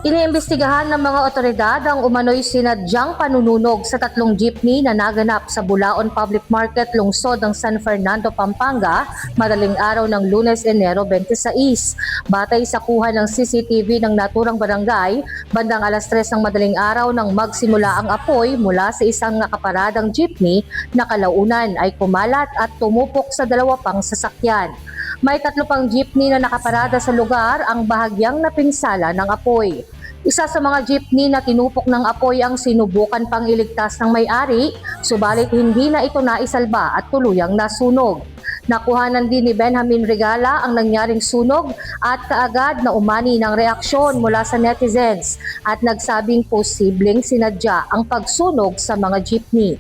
Iniimbestigahan ng mga otoridad ang umano'y sinadyang panununog sa 3 jeepney na naganap sa Bulaon Public Market, lungsod ng San Fernando, Pampanga, madaling araw ng Lunes, Enero 26. Batay sa kuha ng CCTV ng naturang barangay, bandang alas 3 ng madaling araw nang magsimula ang apoy mula sa isang nakaparadang jeepney na kalaunan ay kumalat at tumupok sa 2 pang sasakyan. May 3 pang jeepney na nakaparada sa lugar ang bahagyang napinsala ng apoy. Isa sa mga jeepney na tinupok ng apoy ang sinubukan pang iligtas ng may-ari, subalit hindi na ito naisalba at tuluyang nasunog. Nakuhanan din ni Benjamin Regala ang nangyaring sunog at kaagad na umani ng reaksyon mula sa netizens at nagsabing posibleng sinadya ang pagsunog sa mga jeepney.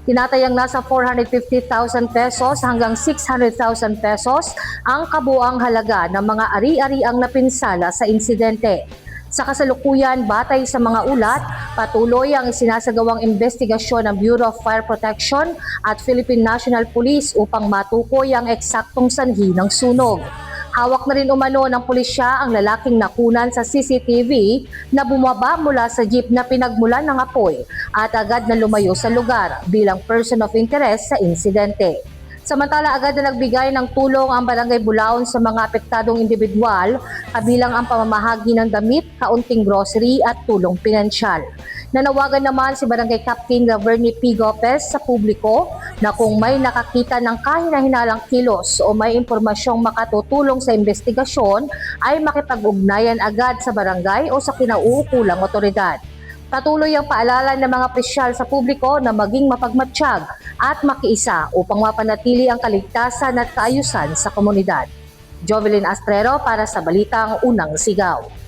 Tinatayang nasa 450,000 pesos hanggang 600,000 pesos ang kabuang halaga ng mga ari-ariang napinsala sa insidente. Sa kasalukuyan, batay sa mga ulat, patuloy ang isinasagawang investigasyon ng Bureau of Fire Protection at Philippine National Police upang matukoy ang eksaktong sanhi ng sunog. Hawak na rin umano ng pulisya ang lalaking nakunan sa CCTV na bumaba mula sa jeep na pinagmulan ng apoy at agad na lumayo sa lugar bilang person of interest sa insidente. Samantala, agad na nagbigay ng tulong ang Barangay Bulaon sa mga apektadong individual, kabilang ang pamamahagi ng damit, kaunting grocery at tulong pinansyal. Nanawagan naman si Barangay Captain Laverny P. Gopez sa publiko na kung may nakakita ng kahina-hinalang kilos o may impormasyong makatutulong sa investigasyon ay makipag-ugnayan agad sa barangay o sa kinauukulang otoridad. Patuloy ang paalala ng mga opisyal sa publiko na maging mapagmatsyag at makiisa upang mapanatili ang kaligtasan at kaayusan sa komunidad. Jovelyn Astrero para sa Balitang Unang Sigaw.